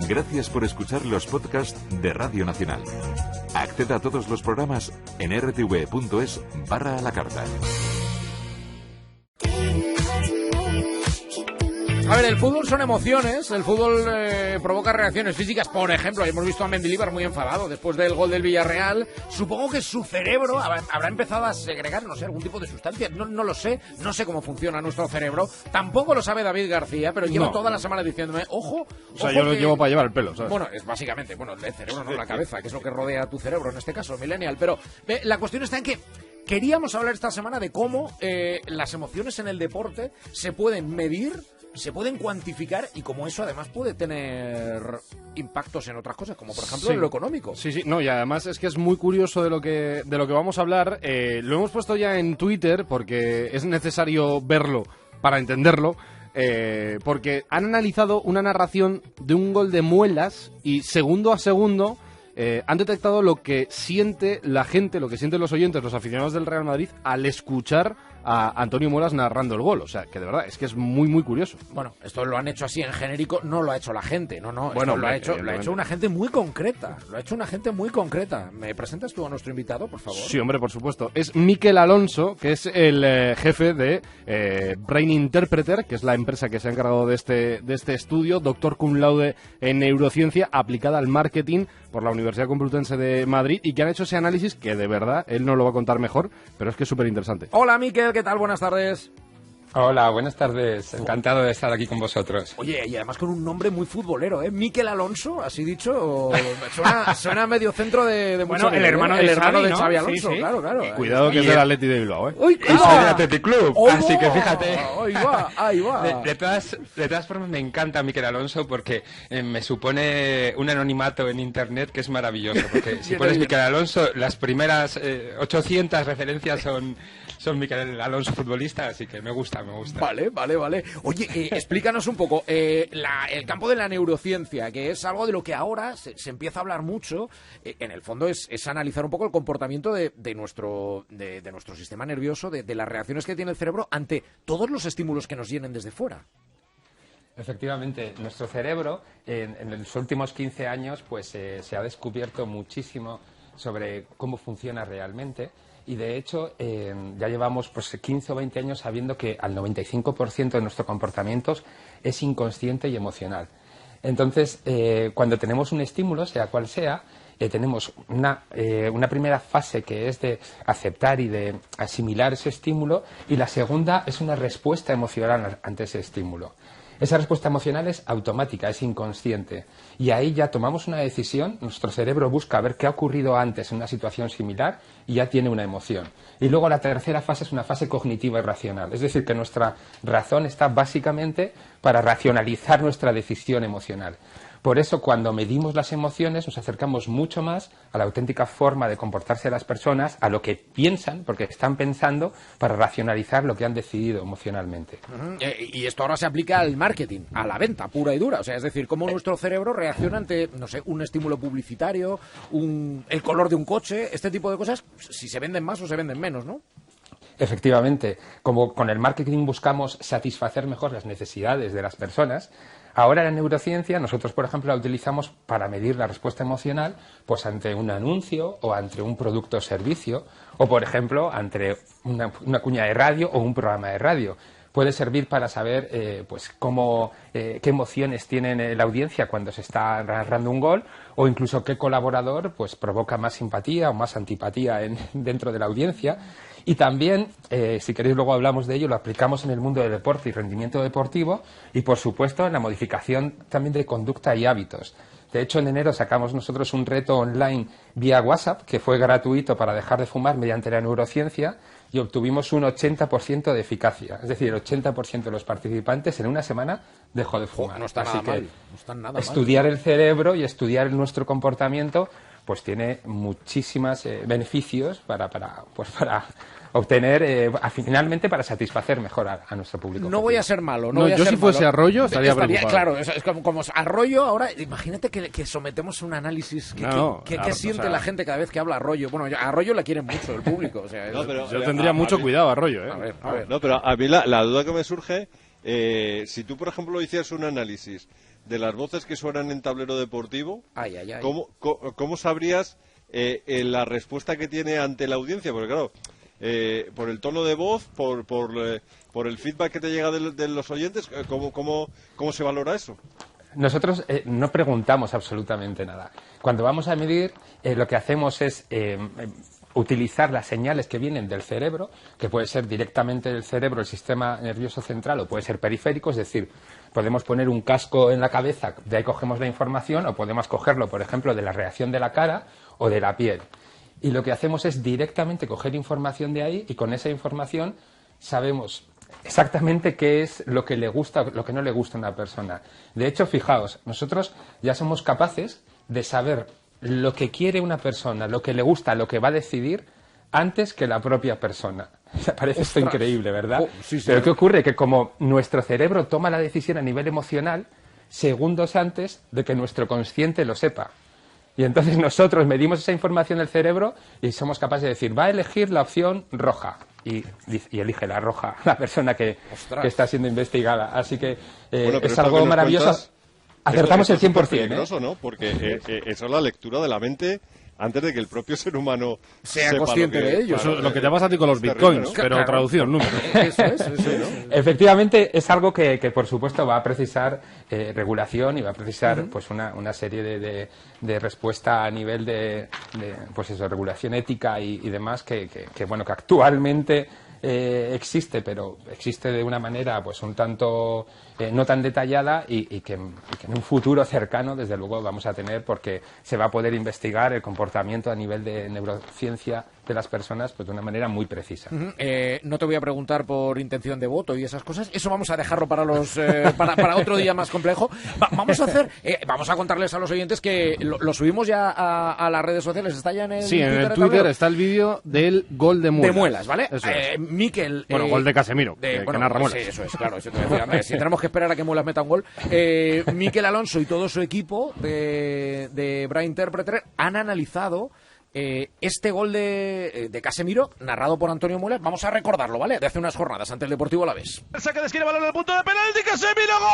Gracias por escuchar los podcasts de Radio Nacional. Acceda a todos los programas en rtv.es/a la carta. A ver, el fútbol son emociones, el fútbol provoca reacciones físicas. Por ejemplo, hemos visto a Mendilibar muy enfadado después del gol del Villarreal. Supongo que su cerebro habrá empezado a segregar, no sé, algún tipo de sustancia. No lo sé, no sé cómo funciona nuestro cerebro. Tampoco lo sabe David García, pero lleva toda la semana diciéndome, ojo... O sea, yo lo llevo para llevar el pelo, ¿sabes? Bueno, es básicamente, el cerebro, no la cabeza, que es lo que rodea tu cerebro, en este caso, millennial. Pero la cuestión está en que queríamos hablar esta semana de cómo las emociones en el deporte se pueden medir, se pueden cuantificar y cómo eso además puede tener impactos en otras cosas, como por ejemplo en lo económico. Sí, no, y además es que es muy curioso de lo que vamos a hablar. Lo hemos puesto ya en Twitter porque es necesario verlo para entenderlo. Porque han analizado una narración de un gol de Muelas y segundo a segundo han detectado lo que siente la gente, lo que sienten los oyentes, los aficionados del Real Madrid al escuchar a Antonio Muelas narrando el gol. O sea, que de verdad, es que es muy, muy curioso. Bueno, esto lo han hecho así en genérico, no lo ha hecho la gente, no. Bueno, lo ha hecho una gente muy concreta. ¿Me presentas tú a nuestro invitado, por favor? Sí, hombre, por supuesto. Es Mikel Alonso, que es el jefe de Brain Interpreter, que es la empresa que se ha encargado de este estudio, doctor cum laude en neurociencia aplicada al marketing por la Universidad Complutense de Madrid, y que han hecho ese análisis que, de verdad, él no lo va a contar mejor, pero es que es súper interesante. Hola, Mikel, ¿qué tal? Buenas tardes. Hola, buenas tardes. Encantado de estar aquí con vosotros. Oye, y además con un nombre muy futbolero, ¿eh? Mikel Alonso, así dicho, suena medio centro de bueno, el hermano de Xavi Alonso, sí. claro. Cuidado que es del Atleti de Bilbao, ¿eh? ¡Uy, Y soy de Athletic Club, así que fíjate. Ahí va. De todas formas, me encanta Mikel Alonso porque me supone un anonimato en internet que es maravilloso. Porque si pones Mikel Alonso, las primeras 800 referencias son Mikel Alonso futbolista, así que me gusta. Vale. Oye, explícanos un poco el campo de la neurociencia, que es algo de lo que ahora se empieza a hablar mucho. En el fondo es analizar un poco el comportamiento de nuestro sistema nervioso, de las reacciones que tiene el cerebro ante todos los estímulos que nos vienen desde fuera. Efectivamente, nuestro cerebro en los últimos 15 años pues se ha descubierto muchísimo sobre cómo funciona realmente. Y de hecho, ya llevamos 15 o 20 años sabiendo que al 95% de nuestro comportamiento es inconsciente y emocional. Entonces, cuando tenemos un estímulo, sea cual sea, tenemos una primera fase que es de aceptar y de asimilar ese estímulo, y la segunda es una respuesta emocional ante ese estímulo. Esa respuesta emocional es automática, es inconsciente. Y ahí ya tomamos una decisión, nuestro cerebro busca ver qué ha ocurrido antes en una situación similar y ya tiene una emoción. Y luego la tercera fase es una fase cognitiva y racional. Es decir, que nuestra razón está básicamente para racionalizar nuestra decisión emocional. Por eso, cuando medimos las emociones, nos acercamos mucho más a la auténtica forma de comportarse de las personas, a lo que piensan, porque están pensando, para racionalizar lo que han decidido emocionalmente. Y esto ahora se aplica al marketing, a la venta pura y dura. O sea, es decir, cómo nuestro cerebro reacciona ante, no sé, un estímulo publicitario, el color de un coche, este tipo de cosas, si se venden más o se venden menos, ¿no? Efectivamente, como con el marketing buscamos satisfacer mejor las necesidades de las personas, ahora la neurociencia nosotros, por ejemplo, la utilizamos para medir la respuesta emocional pues ante un anuncio o ante un producto o servicio, o por ejemplo, ante una cuña de radio o un programa de radio. Puede servir para saber qué emociones tiene la audiencia cuando se está narrando un gol, o incluso qué colaborador pues provoca más simpatía o más antipatía dentro de la audiencia. Y también, si queréis luego hablamos de ello, lo aplicamos en el mundo del deporte y rendimiento deportivo, y por supuesto en la modificación también de conducta y hábitos. De hecho, en enero sacamos nosotros un reto online vía WhatsApp que fue gratuito para dejar de fumar mediante la neurociencia, y obtuvimos un 80% de eficacia. Es decir, el 80% de los participantes en una semana dejó de fumar. No está Así nada que mal. No está nada estudiar mal. el cerebro y estudiar nuestro comportamiento pues tiene muchísimos beneficios para obtener, finalmente, para satisfacer mejor a nuestro público. No voy a ser malo. Yo si fuese Arroyo estaría preocupado. Claro, es como Arroyo ahora, imagínate que sometemos un análisis. ¿Qué siente la gente cada vez que habla Arroyo? Bueno, a Arroyo le quieren mucho el público. O sea, yo tendría mucho cuidado, Arroyo. A ver. No, pero a mí la duda que me surge, si tú, por ejemplo, hicieras un análisis de las voces que suenan en tablero deportivo, Ay, ay, ay. ¿cómo sabrías la respuesta que tiene ante la audiencia? Porque claro, por el tono de voz, por el feedback que te llega de los oyentes, ¿cómo se valora eso? Nosotros no preguntamos absolutamente nada. Cuando vamos a medir, lo que hacemos es utilizar las señales que vienen del cerebro, que puede ser directamente del cerebro, el sistema nervioso central, o puede ser periférico, es decir, podemos poner un casco en la cabeza, de ahí cogemos la información, o podemos cogerlo, por ejemplo, de la reacción de la cara o de la piel. Y lo que hacemos es directamente coger información de ahí, y con esa información sabemos exactamente qué es lo que le gusta, lo que no le gusta a una persona. De hecho, fijaos, nosotros ya somos capaces de saber lo que quiere una persona, lo que le gusta, lo que va a decidir, antes que la propia persona. Me parece esto increíble, ¿verdad? Sí, sí. Pero ¿qué ocurre? Que como nuestro cerebro toma la decisión a nivel emocional, segundos antes de que nuestro consciente lo sepa. Y entonces nosotros medimos esa información del cerebro y somos capaces de decir, va a elegir la opción roja. Y elige la roja la persona que está siendo investigada. Así que es algo maravilloso. Acertamos el 100%. Es peligroso, ¿no? Porque eso es la lectura de la mente antes de que el propio ser humano sea consciente de ello. Eso es lo que te pasa a ti con los bitcoins, terrible, ¿no? pero Claro. traducido en números. Eso es, ¿no? Efectivamente, es algo que por supuesto va a precisar regulación y va a precisar pues una serie de respuesta a nivel de pues eso, regulación ética y demás que actualmente existe, pero existe de una manera pues un tanto no tan detallada y que en un futuro cercano desde luego vamos a tener, porque se va a poder investigar el comportamiento a nivel de neurociencia de las personas pues de una manera muy precisa. No te voy a preguntar por intención de voto y esas cosas, eso vamos a dejarlo para los para otro día más complejo. Vamos a contarles a los oyentes que lo subimos ya a las redes sociales, está ya en el Sí, en el de Twitter Tablero. está el vídeo del gol de Muelas. De Muelas, ¿vale? Eso es. Mikel... Bueno, gol de Casemiro, que narra Muelas. Sí, eso es, claro. Eso te voy a decir. Hombre, si tenemos que esperar a que Muelas meta un gol. Mikel Alonso y todo su equipo de Brain Interpreter han analizado este gol de Casemiro, narrado por Antonio Muelas. Vamos a recordarlo, ¿vale? De hace unas jornadas ante el Deportivo Alavés. El saque de esquina, balón al punto de penalti, Casemiro, ¡gol!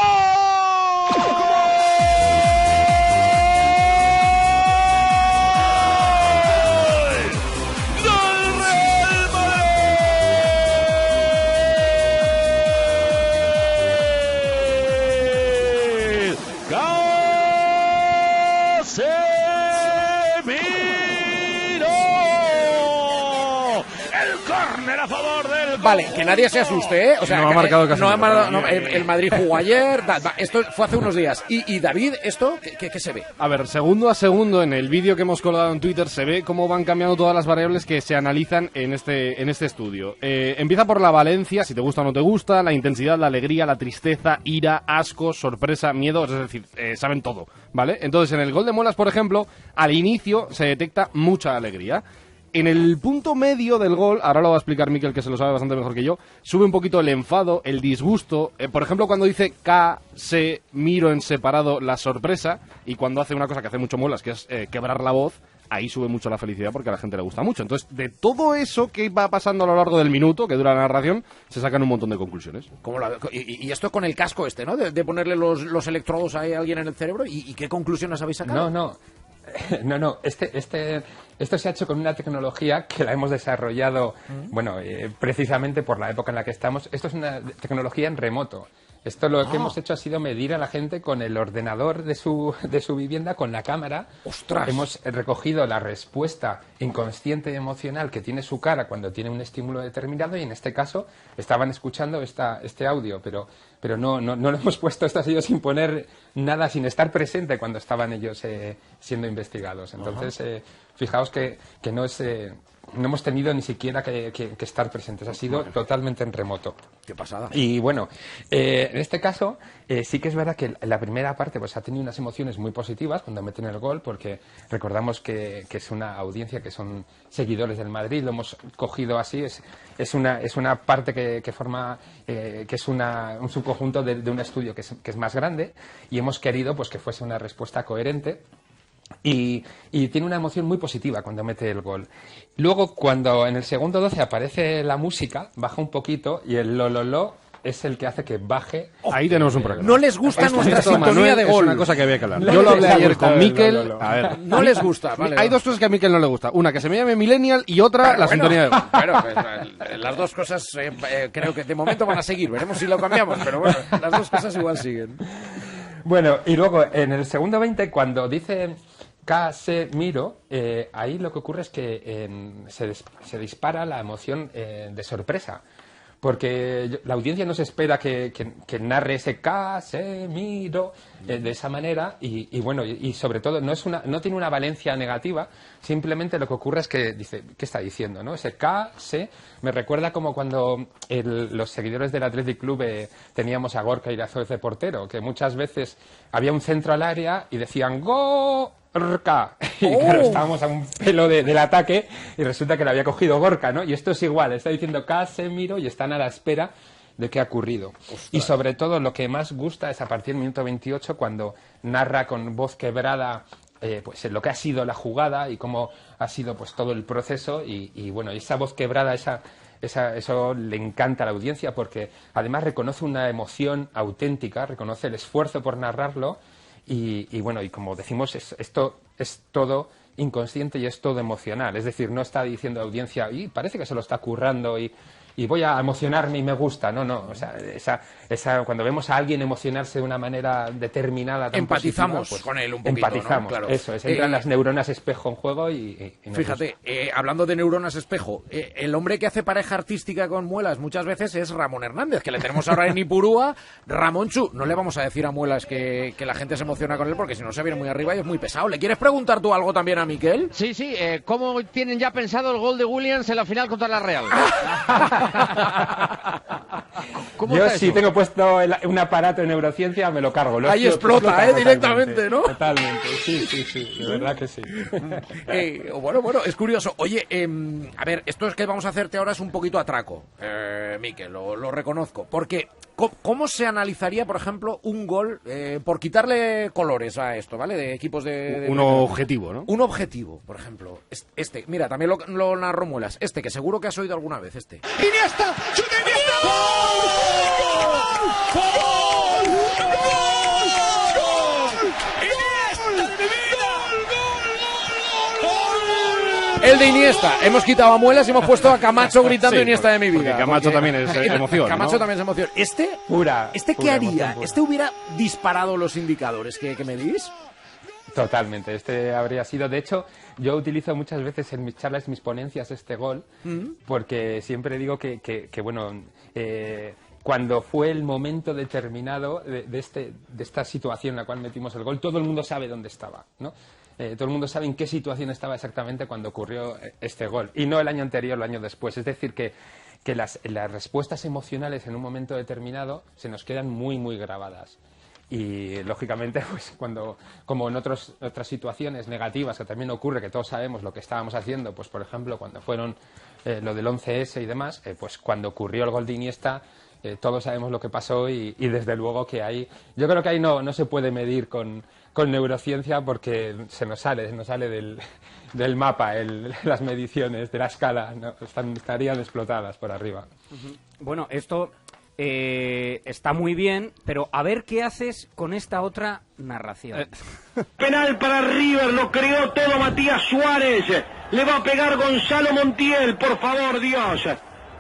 A favor del gol. Vale, que nadie se asuste, ¿eh? O sea, No ha marcado Casemiro. el Madrid jugó ayer, esto fue hace unos días. Y David, ¿esto qué se ve? A ver, segundo a segundo, en el vídeo que hemos colgado en Twitter se ve cómo van cambiando todas las variables que se analizan en este estudio. Empieza por la valencia, si te gusta o no te gusta, la intensidad, la alegría, la tristeza, ira, asco, sorpresa, miedo, es decir, saben todo, ¿vale? Entonces, en el gol de Muelas, por ejemplo, al inicio se detecta mucha alegría. En el punto medio del gol, ahora lo va a explicar Mikel, que se lo sabe bastante mejor que yo, sube un poquito el enfado, el disgusto. Por ejemplo, cuando dice Casemiro en separado, la sorpresa, y cuando hace una cosa que hace mucho Muelas, que es quebrar la voz, ahí sube mucho la felicidad porque a la gente le gusta mucho. Entonces, de todo eso que va pasando a lo largo del minuto, que dura la narración, se sacan un montón de conclusiones. Y esto con el casco este, ¿no? De ponerle los electrodos a alguien en el cerebro. ¿Y qué conclusiones habéis sacado? No. Esto se ha hecho con una tecnología que la hemos desarrollado, precisamente por la época en la que estamos. Esto es una tecnología en remoto. Esto lo que hemos hecho ha sido medir a la gente con el ordenador de su vivienda, con la cámara. ¡Ostras! Hemos recogido la respuesta inconsciente y emocional que tiene su cara cuando tiene un estímulo determinado, y en este caso estaban escuchando este audio, pero no lo hemos puesto, esto ha sido sin poner nada, sin estar presente cuando estaban ellos siendo investigados. Entonces, fijaos que no es... no hemos tenido ni siquiera que estar presentes, ha sido totalmente en remoto. ¡Qué pasada! Y bueno, en este caso sí que es verdad que la primera parte pues ha tenido unas emociones muy positivas cuando meten el gol, porque recordamos que es una audiencia que son seguidores del Madrid, lo hemos cogido así, es una parte que forma, que es un subconjunto de un estudio que es más grande, y hemos querido pues que fuese una respuesta coherente. Y tiene una emoción muy positiva cuando mete el gol. Luego, cuando en el segundo 12 aparece la música, baja un poquito y el lo es el que hace que baje. Ahí tenemos un problema. No les gusta nuestra Esto, sintonía Manuel, de es gol. una cosa que había que hablar. No Yo lo les hablé ha ayer gustado con el Mikel. gol, no. A ver, No les gusta, vale. hay dos cosas que a Mikel no le gusta. Una, que se me llame Millennial, y otra, la sintonía de gol. Bueno, pues, las dos cosas creo que de momento van a seguir. Veremos si lo cambiamos, pero bueno, las dos cosas igual siguen. Bueno, y luego en el segundo 20, cuando dice Casemiro, ahí lo que ocurre es que se dispara la emoción de sorpresa. Porque la audiencia no se espera que narre ese Casemiro de esa manera y bueno, y sobre todo no tiene una valencia negativa, simplemente lo que ocurre es que dice, ¿qué está diciendo? ¿No? Ese Case me recuerda como cuando los seguidores del Athletic Club teníamos a Gorka Irazoz de portero, que muchas veces había un centro al área y decían ¡Gorka! Y claro, estábamos a un pelo del ataque y resulta que le había cogido Gorka, ¿no? Y esto es igual, está diciendo Casemiro y están a la espera de qué ha ocurrido. Ostras. Y sobre todo lo que más gusta es a partir del minuto 28 cuando narra con voz quebrada pues lo que ha sido la jugada y cómo ha sido pues todo el proceso y bueno, esa voz quebrada, eso le encanta a la audiencia porque además reconoce una emoción auténtica, reconoce el esfuerzo por narrarlo. Y bueno, y como decimos, esto es todo inconsciente y es todo emocional. Es decir, no está diciendo a la audiencia, y parece que se lo está currando y voy a emocionarme y me gusta. No. O sea, cuando vemos a alguien emocionarse de una manera determinada, tan empatizamos pues, con él un poquito. Empatizamos, ¿no? Claro. Eso es. Entran las neuronas espejo en juego y fíjate, hablando de neuronas espejo, el hombre que hace pareja artística con Muelas muchas veces es Ramón Hernández, que le tenemos ahora en Ipurúa. Ramonchu, no le vamos a decir a Muelas que la gente se emociona con él porque si no se viene muy arriba y es muy pesado. ¿Le quieres preguntar tú algo también a Miquel? Sí, ¿cómo tienen ya pensado el gol de Williams en la final contra la Real? Yo si tengo puesto un aparato en neurociencia me lo cargo. Ahí explota, directamente, ¿no? Totalmente, sí, de verdad que sí. Bueno, es curioso. Oye, a ver, esto es que vamos a hacerte ahora es un poquito atraco, Miquel, lo reconozco. Porque, ¿cómo se analizaría, por ejemplo, un gol, por quitarle colores a esto, ¿vale? De equipos de un objetivo, ¿no? Un objetivo, por ejemplo. Mira, también lo narró Muelas. Que seguro que has oído alguna vez, ¡Iniesta! ¡Chute Iniesta! ¡Gol! ¡Gol! ¡Iniesta de mi vida! ¡Gol! El de Iniesta. Hemos quitado a Muelas y hemos puesto a Camacho gritando sí, Iniesta de mi vida. Camacho también es emoción, Camacho ¿no? también es emoción. Pura ¿Qué haría? emoción. ¿Hubiera disparado los indicadores que me dis? Totalmente, habría sido. De hecho, yo utilizo muchas veces en mis charlas, mis ponencias, este gol, porque siempre digo que bueno, cuando fue el momento determinado de esta situación en la cual metimos el gol, todo el mundo sabe dónde estaba, ¿no? Todo el mundo sabe en qué situación estaba exactamente cuando ocurrió este gol, y no el año anterior, el año después. Es decir, que las respuestas emocionales en un momento determinado se nos quedan muy, muy grabadas. Y lógicamente, pues como en otras situaciones negativas que también ocurre, que todos sabemos lo que estábamos haciendo, pues por ejemplo cuando fueron lo del 11S y demás, pues cuando ocurrió el gol de Iniesta, todos sabemos lo que pasó y desde luego que ahí, yo creo que ahí no se puede medir con neurociencia porque se nos sale del mapa las mediciones de la escala, ¿no? Estarían explotadas por arriba. Bueno, esto está muy bien, pero a ver qué haces con esta otra narración. Penal para River, lo creó todo Matías Suárez. Le va a pegar Gonzalo Montiel, por favor, Dios.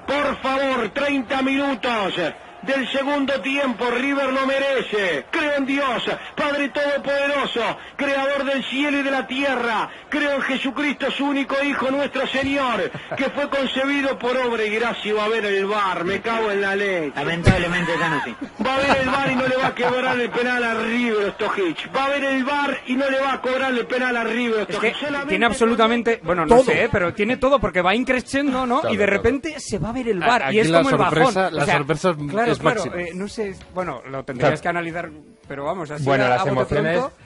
Por favor, 30 minutos del segundo tiempo, River lo merece. Creo en Dios, Padre Todopoderoso, Creador del cielo y de la tierra. Creo en Jesucristo, su único Hijo, nuestro Señor, que fue concebido por obra y gracia. Va a ver el VAR, me cago en la leche. Lamentablemente ya no sí. Va a ver el VAR y no le va a cobrar el penal a River Stojic. Va a ver el VAR y no le va a cobrar el penal a River Es Stojic. que tiene absolutamente, bueno, no todo. sé, pero tiene todo porque va increciendo, ¿no? Todo, y de todo. repente se va a ver el VAR Aquí y es la como el sorpresa- bajón. la sorpresa claro, es máxima. no sé, bueno, lo tendrías que analizar, pero vamos, así Bueno, a las bote emociones, pronto.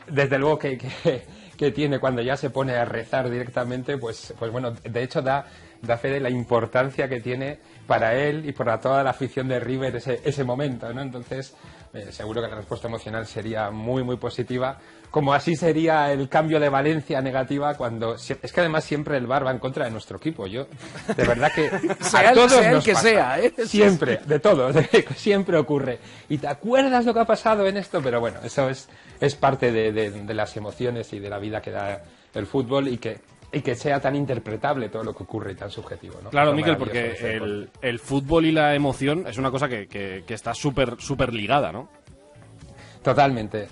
desde luego que tiene cuando ya se pone a rezar directamente, pues bueno, de hecho da da fe de la importancia que tiene para él y para toda la afición de River ese momento, ¿no? Entonces, seguro que la respuesta emocional sería muy, muy positiva, como así sería el cambio de Valencia negativa cuando... Es que además siempre el VAR va en contra de nuestro equipo. Yo, de verdad que... sea el que sea, ¿eh? Siempre, de todo, siempre ocurre. Y te acuerdas lo que ha pasado en esto, pero bueno, eso es parte de las emociones y de la vida que da el fútbol y que sea tan interpretable todo lo que ocurre y tan subjetivo, ¿no? Claro, Miquel, porque el fútbol y la emoción es una cosa que está súper ligada, ¿no? Totalmente.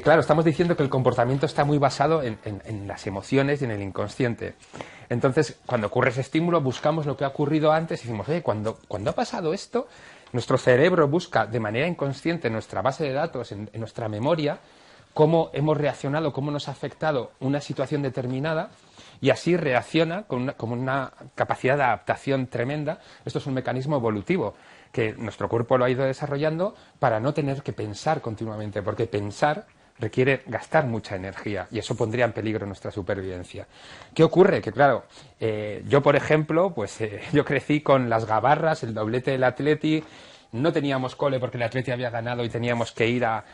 Claro, estamos diciendo que el comportamiento está muy basado en las emociones y en el inconsciente. Entonces, cuando ocurre ese estímulo, buscamos lo que ha ocurrido antes y decimos, cuando ha pasado esto, nuestro cerebro busca de manera inconsciente en nuestra base de datos, en nuestra memoria, cómo hemos reaccionado, cómo nos ha afectado una situación determinada, y así reacciona con una capacidad de adaptación tremenda. Esto es un mecanismo evolutivo que nuestro cuerpo lo ha ido desarrollando para no tener que pensar continuamente, porque pensar requiere gastar mucha energía y eso pondría en peligro nuestra supervivencia. ¿Qué ocurre? Que claro, yo por ejemplo, yo crecí con las gabarras, el doblete del Atleti. No teníamos cole porque el Atleti había ganado y teníamos que ir a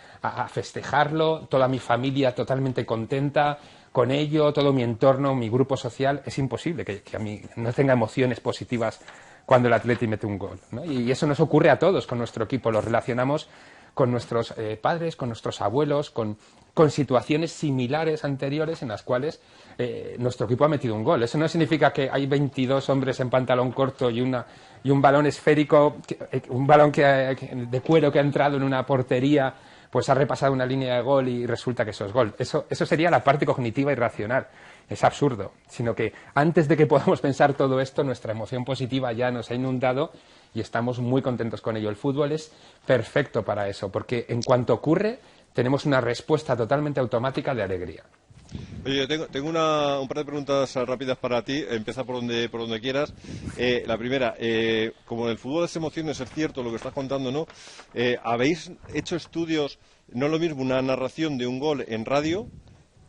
festejarlo. Toda mi familia totalmente contenta con ello, todo mi entorno, mi grupo social. Es imposible que a mí no tenga emociones positivas cuando el Atleti mete un gol, ¿no? Y eso nos ocurre a todos con nuestro equipo. Lo relacionamos con nuestros padres, con nuestros abuelos, con situaciones similares anteriores en las cuales nuestro equipo ha metido un gol. Eso no significa que hay 22 hombres en pantalón corto y un balón esférico, un balón de cuero que ha entrado en una portería, pues ha repasado una línea de gol y resulta que eso es gol. Eso sería la parte cognitiva y racional. Es absurdo. Sino que antes de que podamos pensar todo esto, nuestra emoción positiva ya nos ha inundado y estamos muy contentos con ello. El fútbol es perfecto para eso, porque en cuanto ocurre, tenemos una respuesta totalmente automática de alegría. Oye, yo tengo un par de preguntas rápidas para ti. Empieza por donde quieras. La primera, como en el fútbol las emociones, es cierto lo que estás contando, ¿no? ¿Habéis hecho estudios, no es lo mismo una narración de un gol en radio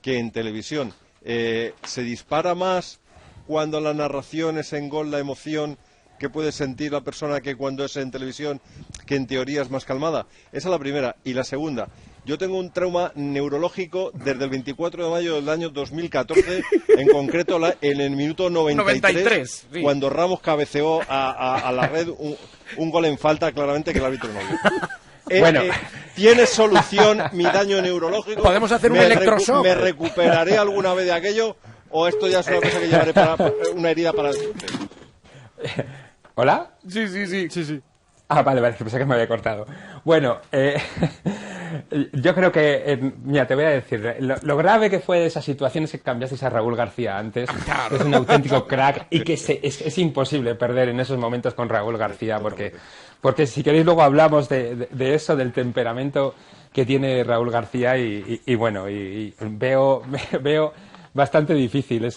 que en televisión? ¿Se dispara más cuando la narración es en gol la emoción que puede sentir la persona que cuando es en televisión, que en teoría es más calmada? Esa es la primera. Y la segunda, yo tengo un trauma neurológico desde el 24 de mayo del año 2014, en concreto en el minuto 93 sí. Cuando Ramos cabeceó a la red un gol en falta, claramente que el árbitro no vio. Bueno, ¿tiene solución mi daño neurológico? ¿Podemos hacer un electroshock? ¿Me recuperaré alguna vez de aquello? ¿O esto ya es una cosa que llevaré para una herida para siempre? ¿Hola? Sí. Ah, vale, pensé que me había cortado. Bueno, yo creo que, mira, te voy a decir, lo grave que fue de esa situación es que cambiasteis a Raúl García antes. Claro. Es un auténtico crack y que es imposible perder en esos momentos con Raúl García, porque si queréis luego hablamos de eso, del temperamento que tiene Raúl García y bueno, y veo bastante difícil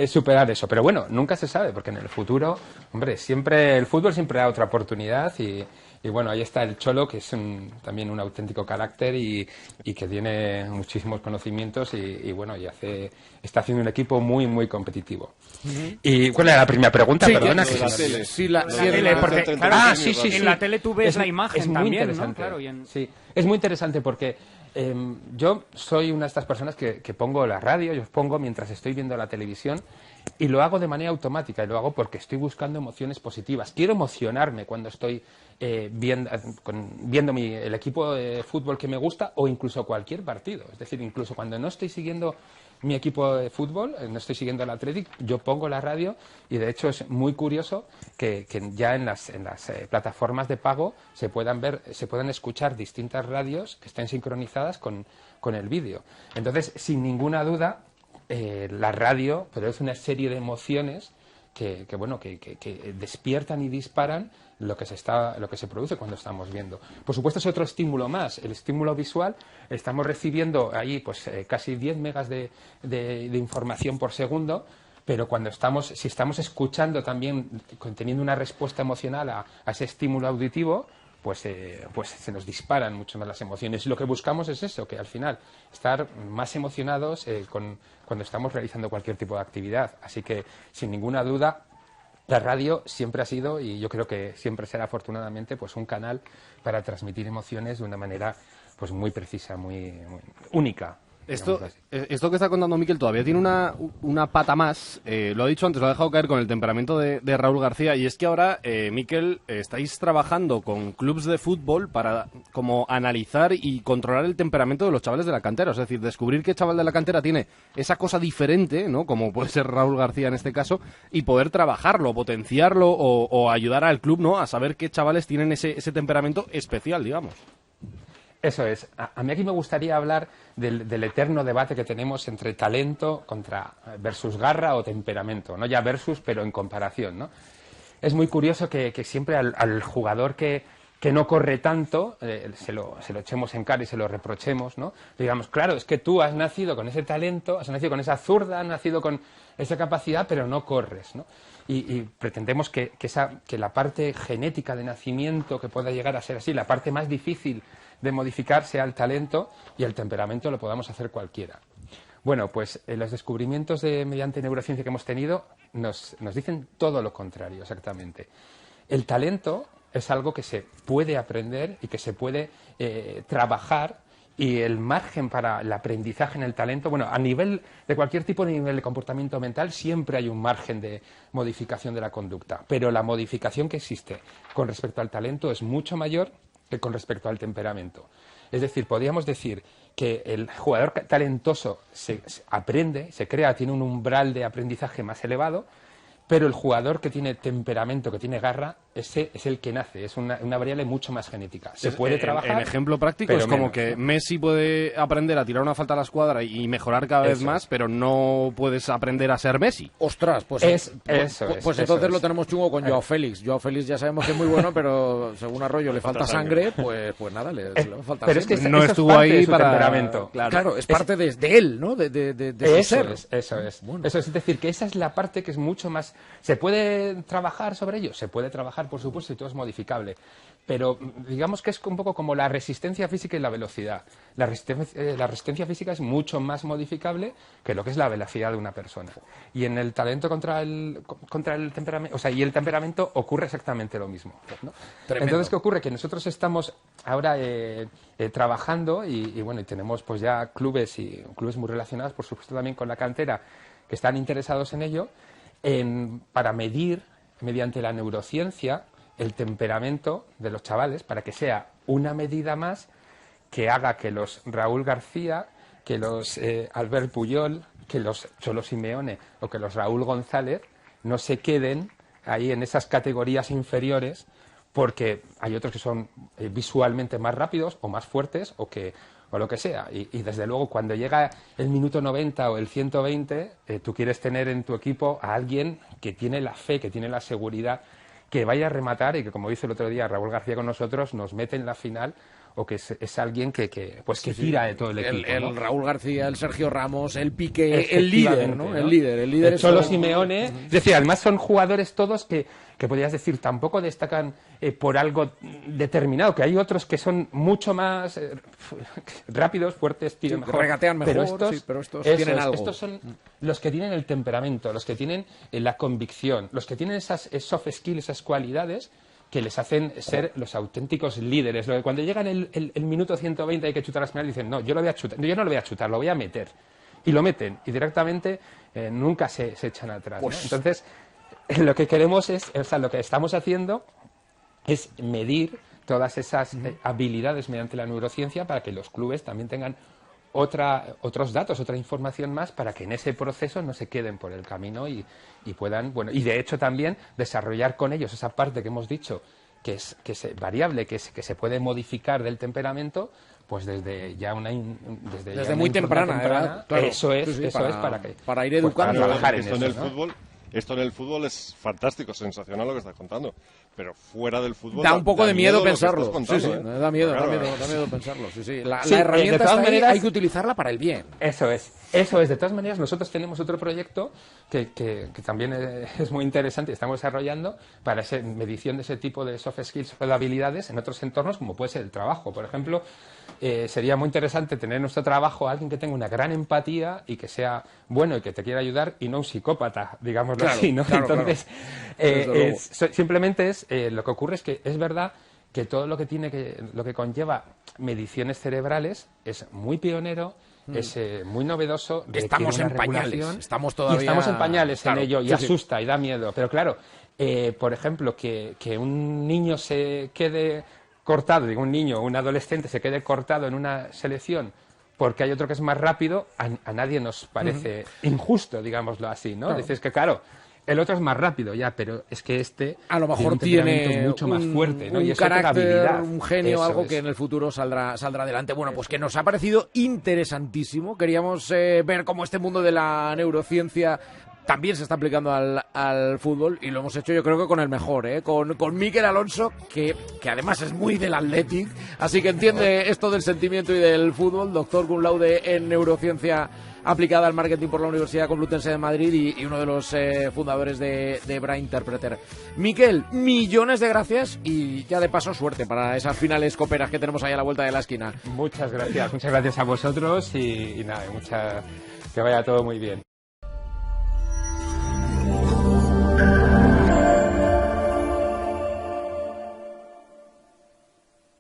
superar eso. Pero bueno, nunca se sabe, porque en el futuro, hombre, el fútbol siempre da otra oportunidad y bueno, ahí está el Cholo, que es también un auténtico carácter y que tiene muchísimos conocimientos y bueno, está haciendo un equipo muy, muy competitivo. ¿Y cuál era la primera pregunta? Sí, perdona. La tele, porque sí. En la tele tú ves la imagen es muy también, interesante, ¿no? Claro, sí, es muy interesante porque yo soy una de estas personas que pongo la radio, yo os pongo mientras estoy viendo la televisión y lo hago de manera automática y lo hago porque estoy buscando emociones positivas. Quiero emocionarme cuando estoy viendo el equipo de fútbol que me gusta o incluso cualquier partido. Es decir, incluso cuando no estoy siguiendo mi equipo de fútbol, no estoy siguiendo el Athletic, yo pongo la radio y de hecho es muy curioso que ya en las plataformas de pago se puedan escuchar distintas radios que estén sincronizadas con el vídeo. Entonces, sin ninguna duda, la radio produce una serie de emociones que despiertan y disparan lo que se produce cuando estamos viendo. Por supuesto, es otro estímulo más, el estímulo visual. Estamos recibiendo ahí casi 10 megas de información por segundo, pero si estamos escuchando también, teniendo una respuesta emocional a ese estímulo auditivo, pues se nos disparan mucho más las emociones. Y lo que buscamos es eso, que al final estar más emocionados cuando estamos realizando cualquier tipo de actividad. Así que, sin ninguna duda, la radio siempre ha sido, y yo creo que siempre será afortunadamente, pues un canal para transmitir emociones de una manera pues muy precisa, muy única. Esto que está contando Miquel todavía tiene una pata más. Lo ha dicho antes, lo ha dejado caer con el temperamento de Raúl García. Y es que ahora, Miquel, estáis trabajando con clubs de fútbol para como analizar y controlar el temperamento de los chavales de la cantera. Es decir, descubrir qué chaval de la cantera tiene esa cosa diferente, ¿no? Como puede ser Raúl García en este caso, y poder trabajarlo, potenciarlo o ayudar al club, ¿no? A saber qué chavales tienen ese temperamento especial, digamos. Eso es. A mí aquí me gustaría hablar del eterno debate que tenemos entre talento versus garra o temperamento. No ya versus, pero en comparación, ¿no? Es muy curioso que siempre al jugador que no corre tanto se lo echemos en cara y se lo reprochemos, ¿no? Digamos, claro, es que tú has nacido con ese talento, has nacido con esa zurda, has nacido con esa capacidad, pero no corres, ¿no? Y pretendemos que la parte genética de nacimiento que pueda llegar a ser así, la parte más difícil de modificar sea el talento, y el temperamento lo podamos hacer cualquiera. Bueno, pues los descubrimientos mediante neurociencia que hemos tenido nos dicen todo lo contrario, exactamente. El talento es algo que se puede aprender y que se puede trabajar, y el margen para el aprendizaje en el talento, bueno, a nivel de cualquier tipo de nivel de comportamiento mental siempre hay un margen de modificación de la conducta, pero la modificación que existe con respecto al talento es mucho mayor que con respecto al temperamento. Es decir, podríamos decir que el jugador talentoso se aprende, se crea, tiene un umbral de aprendizaje más elevado, pero el jugador que tiene temperamento, que tiene garra, ese es el que nace, es una variable mucho más genética. Se puede trabajar. En ejemplo práctico es como menos, que ¿no? Messi puede aprender a tirar una falta a la escuadra y mejorar cada vez más, pero no puedes aprender a ser Messi. Ostras, pues entonces lo tenemos chungo con Joao Félix. Joao Félix ya sabemos que es muy bueno, pero según Arroyo le falta sangre, pues nada, le va a faltar pero sangre. Es que no estuvo ahí para temperamento. Claro, es parte de él, ¿no? De su ser. Eso es. Bueno. Eso es decir, que esa es la parte que es mucho más... ¿Se puede trabajar sobre ello? Se puede trabajar, por supuesto, y todo es modificable. Pero digamos que es un poco como la resistencia física y la velocidad. La resistencia física es mucho más modificable que lo que es la velocidad de una persona. Y en el talento contra el temperamento, o sea, y el temperamento ocurre exactamente lo mismo, ¿no? Entonces, ¿qué ocurre? Que nosotros estamos ahora trabajando y bueno, y tenemos pues ya clubes muy relacionados, por supuesto, también con la cantera, que están interesados en ello, para medir mediante la neurociencia el temperamento de los chavales, para que sea una medida más que haga que los Raúl García, que los Albert Puyol, que los Cholo Simeone o que los Raúl González no se queden ahí en esas categorías inferiores, porque hay otros que son visualmente más rápidos o más fuertes o lo que sea. Y desde luego, cuando llega el minuto 90 o el 120, tú quieres tener en tu equipo a alguien que tiene la fe, que tiene la seguridad, que vaya a rematar y que, como dice el otro día Raúl García con nosotros, nos mete en la final, o que es alguien que tira de todo el equipo. El Raúl García, el Sergio Ramos, el Piqué, el líder, ¿no? El líder el Cholo Simeone. Es decir, además son jugadores todos que podrías decir tampoco destacan por algo determinado, que hay otros que son mucho más rápidos, fuertes, tiran mejor. Regatean mejor, pero estos tienen algo. Estos son los que tienen el temperamento, los que tienen la convicción, los que tienen esas soft skills, esas cualidades que les hacen ser los auténticos líderes. Cuando llegan el minuto 120 hay que chutar las finales, dicen, no, yo no lo voy a chutar, lo voy a meter. Y lo meten, y directamente nunca se echan atrás, ¿no? Entonces, lo que queremos lo que estamos haciendo es medir todas esas habilidades mediante la neurociencia, para que los clubes también tengan otros datos, otra información más, para que en ese proceso no se queden por el camino y puedan, bueno, y de hecho también desarrollar con ellos esa parte que hemos dicho que es variable, que se puede modificar del temperamento, pues desde muy temprana edad, claro. Eso es para ir educando. Para trabajar en el fútbol. esto en el fútbol es fantástico, sensacional lo que estás contando, pero fuera del fútbol da un poco de miedo pensarlo. Contando, sí, da miedo pensarlo. La herramienta de todas está ahí, maneras, hay que utilizarla para el bien. Eso es. De todas maneras, nosotros tenemos otro proyecto que también es muy interesante y estamos desarrollando para medición de ese tipo de soft skills o de habilidades en otros entornos, como puede ser el trabajo. Por ejemplo, sería muy interesante tener en nuestro trabajo a alguien que tenga una gran empatía y que sea bueno y que te quiera ayudar y no un psicópata, digámoslo así, ¿no? Entonces, simplemente lo que ocurre es que es verdad que todo lo que conlleva mediciones cerebrales es muy pionero, es muy novedoso. Estamos en pañales, estamos en pañales en ello y asusta y da miedo. Pero claro, por ejemplo, que un niño se quede cortado, digo un niño o un adolescente se quede cortado en una selección porque hay otro que es más rápido, a nadie nos parece injusto, digámoslo así, ¿no? Claro. Dices que claro, el otro es más rápido ya, pero es que a lo mejor tiene mucho más fuerte, ¿no? un y carácter, un genio, algo es. que en el futuro saldrá adelante. Bueno, pues que nos ha parecido interesantísimo. Queríamos ver cómo este mundo de la neurociencia también se está aplicando al fútbol y lo hemos hecho yo creo que con el mejor, con Mikel Alonso, que además es muy del Athletic, así que entiende esto del sentimiento y del fútbol, doctor cum laude en neurociencia aplicada al marketing por la Universidad Complutense de Madrid y uno de los fundadores de Brain Interpreter. Mikel, millones de gracias y ya de paso suerte para esas finales coperas que tenemos ahí a la vuelta de la esquina. Muchas gracias a vosotros y nada, que vaya todo muy bien.